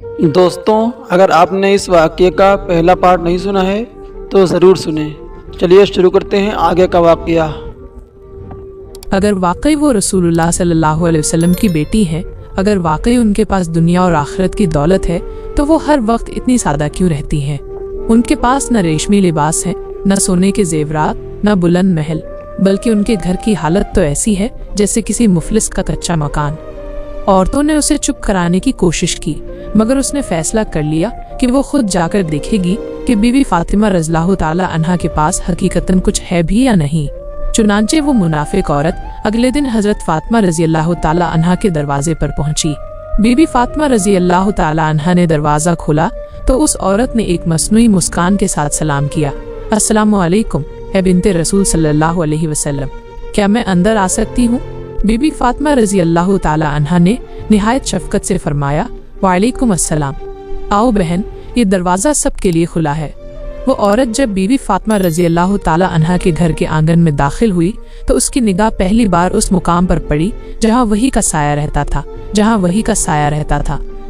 दोस्तों, अगर आपने इस वाक़ये का पहला पार्ट नहीं सुना है तो ज़रूर सुनें। चलिए शुरू करते हैं आगे का वाक़या। अगर वाकई वो रसूलुल्लाह सल्लल्लाहु अलैहि वसल्लम की बेटी हैं, अगर वाकई उनके पास दुनिया और आखिरत की दौलत है, तो वो हर वक्त इतनी सादा क्यों रहती हैं? उनके पास न रेशमी लिबास है, न सोने के जेवरात, न बुलंद महल, बल्कि उनके घर की हालत तो ऐसी है जैसे किसी मुफलिस का कच्चा मकान। औरतों ने उसे चुप कराने की कोशिश की, मगर उसने फैसला कर लिया कि वो खुद जाकर देखेगी कि बीबी फातिमा रज़ियल्लाहु ताला अन्हा के पास हकीकतन कुछ है भी या नहीं। चुनांचे वो मुनाफिक औरत अगले दिन हजरत फातिमा रज़ियल्लाहु ताला अन्हा के दरवाजे पर पहुंची। बीबी फातिमा रज़ियल्लाहु ताला अन्हा ने दरवाजा खोला तो उस औरत ने एक मसनूई मुस्कान के साथ सलाम किया। अस्सलामु अलैकुम है बिन्ते रसूल सल्लल्लाहु अलैहि वसल्लम, क्या मैं अंदर आ सकती हूँ? बीबी फातिमा रज़ियल्लाहु ताला अन्हा ने निहायत शफकत से फरमाया, वालेकुम अस्सलाम, आओ बहन, ये दरवाज़ा सबके लिए खुला है। वो औरत जब बीबी फातिमा रज़ियल्लाहु ताला अन्हा के घर के आंगन में दाखिल हुई तो उसकी निगाह पहली बार उस मुकाम पर पड़ी जहाँ वही का साया रहता था,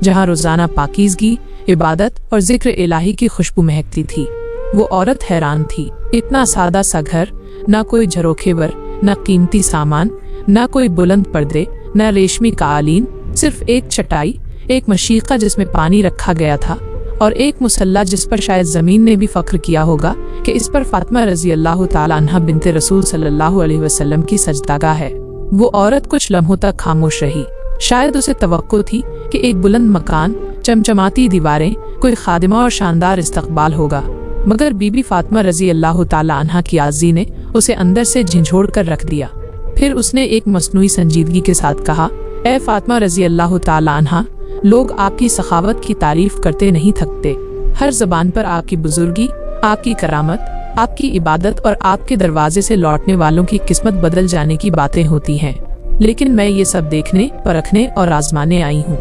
जहाँ रोज़ाना पाकीज़गी, इबादत और जिक्र इलाही की खुशबू महकती थी। वो औरत हैरान थी। इतना सादा सा घर, ना कोई झरोखेवर, ना कीमती सामान, ना कोई बुलंद पर्दे, ना रेशमी कालीन, सिर्फ एक चटाई, एक मशीका जिसमें पानी रखा गया था और एक मुसल्ला जिस पर शायद ज़मीन ने भी फख्र किया होगा कि इस पर फातिमा रज़ियल्लाहु ताला अन्हा बिन्ते रसूल सल्लल्लाहु अलैहि वसल्लम की सजदागाह है। वो औरत कुछ लम्हों तक खामोश रही। शायद उसे तवक्को थी कि एक बुलंद मकान, चमचमाती दीवारें, कोई खादिमा और शानदार इस्तकबाल होगा, मगर बीबी फातिमा रज़ियल्लाहु ताला अन्हा की आज़ी ने उसे अंदर से झंझोड़ कर रख दिया। फिर उसने एक मसनूई संजीदगी के साथ कहा, ए फातिमा रज़ियल्लाहु ताला अन्हा, लोग आपकी सखावत की तारीफ करते नहीं थकते। हर जबान पर आपकी बुजुर्गी, आपकी करामत, आपकी इबादत और आपके दरवाजे से लौटने वालों की किस्मत बदल जाने की बातें होती हैं, लेकिन मैं ये सब देखने, परखने और आजमाने आई हूँ।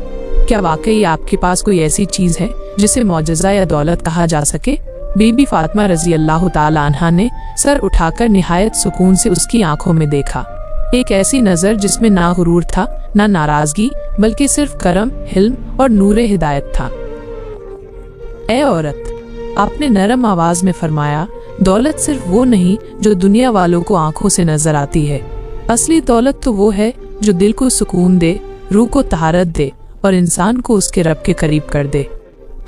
क्या वाकई आपके पास कोई ऐसी चीज है जिसे मौजज़ा या दौलत कहा जा सके? बीबी फातिमा रज़ियल्लाहु ताला अन्हा ने सर उठाकर निहायत सुकून से उसकी आंखों में देखा। एक ऐसी नजर जिसमें ना गुरूर था, ना नाराजगी, बल्कि सिर्फ करम, हिल्म और नूरे हिदायत था। ए औरत, आपने नरम आवाज में फरमाया, दौलत सिर्फ वो नहीं जो दुनिया वालों को आंखों से नजर आती है। असली दौलत तो वो है जो दिल को सुकून दे, रूह को तहारत दे और इंसान को उसके रब के करीब कर दे।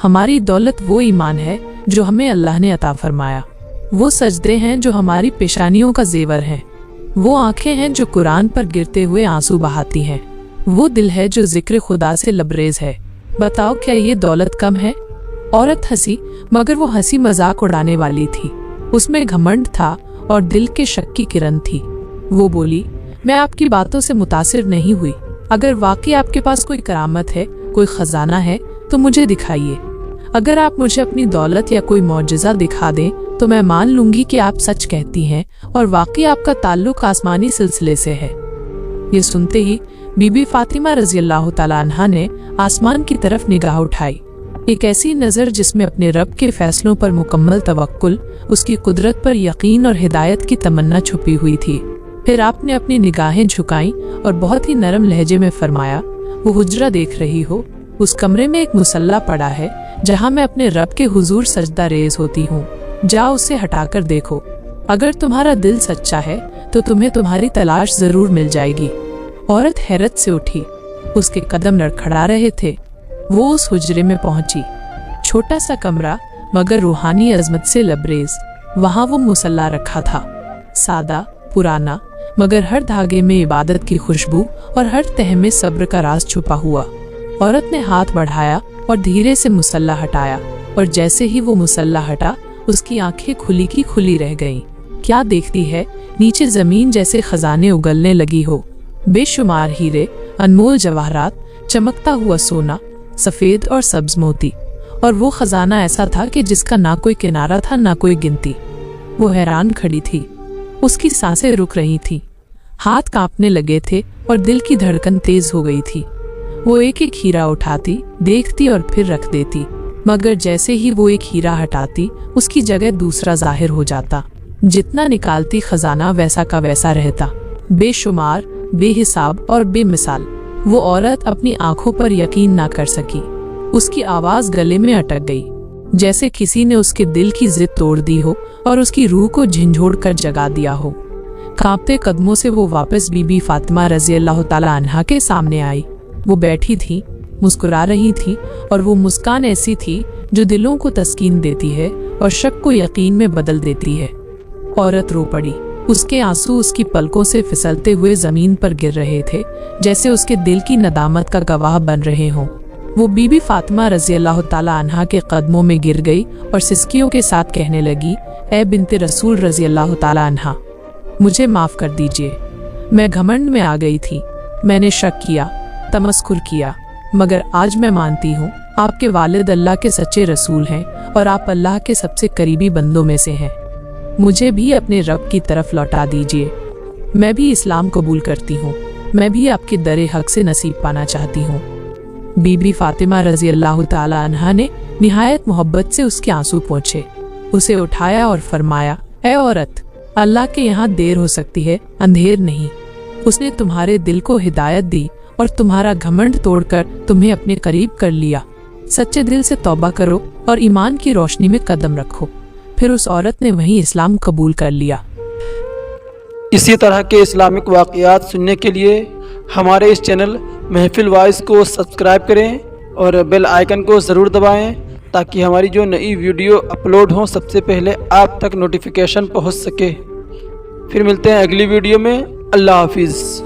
हमारी दौलत वो ईमान है जो हमें अल्लाह ने अता फरमाया। वो सजदे हैं जो हमारी पेशानियों का जेवर हैं। वो आंखें हैं जो कुरान पर गिरते हुए आंसू बहाती हैं। वो दिल है जो जिक्र खुदा से लबरेज है। बताओ, क्या ये दौलत कम है? औरत हंसी, मगर वो हंसी मजाक उड़ाने वाली थी। उसमें घमंड था और दिल के शक की किरण थी। वो बोली, मैं आपकी बातों से मुतासिर नहीं हुई। अगर वाकई आपके पास कोई करामत है, कोई खजाना है, तो मुझे दिखाइए। अगर आप मुझे अपनी दौलत या कोई मौजज़ा दिखा दें तो मैं मान लूंगी कि आप सच कहती हैं और वाकई आपका ताल्लुक आसमानी सिलसिले से है। ये सुनते ही बीबी फातिमा रज़ियल्लाहु ताला अन्हा ने आसमान की तरफ निगाह उठाई। एक ऐसी नज़र जिसमें अपने रब के फैसलों पर मुकम्मल तवक्कुल, उसकी कुदरत पर यकीन और हिदायत की तमन्ना छुपी हुई थी। फिर आपने अपनी निगाहें झुकाईं और बहुत ही नरम लहजे में फरमाया, वो हुजरा देख रही हो, उस कमरे में एक मुसल्ला पड़ा है जहाँ मैं अपने रब के हुजूर सजदा रेज होती हूँ। जाओ उसे हटाकर देखो। अगर तुम्हारा दिल सच्चा है तो तुम्हें तुम्हारी तलाश जरूर मिल जाएगी। औरत हैरत से उठी। उसके कदम लड़खड़ा रहे थे। वो उस हुजरे में पहुंची। छोटा सा कमरा, मगर रूहानी अजमत से लबरेज। वहाँ वो मुसल्ला रखा था, सादा, पुराना, मगर हर धागे में इबादत की खुशबू और हर तह में सब्र का राज छुपा हुआ। औरत ने हाथ बढ़ाया और धीरे से मुसल्ला हटाया, और जैसे ही वो मुसल्ला हटा, उसकी आंखें खुली की खुली रह गईं। क्या देखती है? नीचे जमीन जैसे खजाने उगलने लगी हो। बेशुमार हीरे, अनमोल जवाहरात, चमकता हुआ सोना, सफेद और सब्ज मोती, और वो खजाना ऐसा था कि जिसका ना कोई किनारा था, ना कोई गिनती। वो हैरान खड़ी थी। उसकी सांसें रुक रही थीं, हाथ कांपने लगे थे और दिल की धड़कन तेज हो गई थी। वो एक एक हीरा उठाती, देखती और फिर रख देती, मगर जैसे ही वो एक हीरा हटाती, उसकी जगह दूसरा जाहिर हो जाता। जितना निकालती खजाना वैसा का वैसा रहता, बेशुमार, बेहिसाब और बेमिसाल। वो औरत अपनी आंखों पर यकीन ना कर सकी। اس کی آواز گلے میں اٹک گئی، جیسے کسی نے اس کے دل کی ضد توڑ دی ہو اور اس کی روح کو جھنجھوڑ کر جگا دیا ہو۔ کانپتے قدموں سے وہ واپس بی بی فاطمہ رضی اللہ تعالیٰ عنہا کے سامنے آئی۔ وہ بیٹھی تھی، مسکرا رہی تھی، اور وہ مسکان ایسی تھی جو دلوں کو تسکین دیتی ہے اور شک کو یقین میں بدل دیتی ہے۔ عورت رو پڑی، اس کے آنسو اس کی پلکوں سے پھسلتے ہوئے زمین پر گر رہے تھے، جیسے اس کے دل کی ندامت کا گواہ بن رہے ہوں۔ وہ بی بی فاطمہ رضی اللہ تعالیٰ عنہا کے قدموں میں گر گئی اور سسکیوں کے ساتھ کہنے لگی، اے بنت رسول رضی اللہ تعالیٰ عنہا، مجھے معاف کر دیجئے، میں گھمنڈ میں آ گئی تھی، میں نے شک کیا، تمسخر کیا، مگر آج میں مانتی ہوں آپ کے والد اللہ کے سچے رسول ہیں اور آپ اللہ کے سب سے قریبی بندوں میں سے ہیں۔ مجھے بھی اپنے رب کی طرف لوٹا دیجئے، میں بھی اسلام قبول کرتی ہوں، میں بھی آپ کے در حق سے نصیب پانا چاہتی ہوں۔ بی بی فاطمہ رضی اللہ تعالیٰ عنہا نے نہایت محبت سے اس کے آنسو پوچھے، اسے اٹھایا اور فرمایا، اے عورت، اللہ کے یہاں دیر ہو سکتی ہے، اندھیر نہیں۔ اس نے تمہارے دل کو ہدایت دی اور تمہارا گھمنڈ توڑ کر تمہیں اپنے قریب کر لیا۔ سچے دل سے توبہ کرو اور ایمان کی روشنی میں قدم رکھو۔ پھر اس عورت نے وہیں اسلام قبول کر لیا۔ اسی طرح کے اسلامک واقعات سننے کے لیے ہمارے اس چینل محفل وائس کو سبسکرائب کریں اور بیل آئیکن کو ضرور دبائیں تاکہ ہماری جو نئی ویڈیو اپلوڈ ہوں سب سے پہلے آپ تک نوٹیفیکیشن پہنچ سکے۔ پھر ملتے ہیں اگلی ویڈیو میں۔ اللہ حافظ۔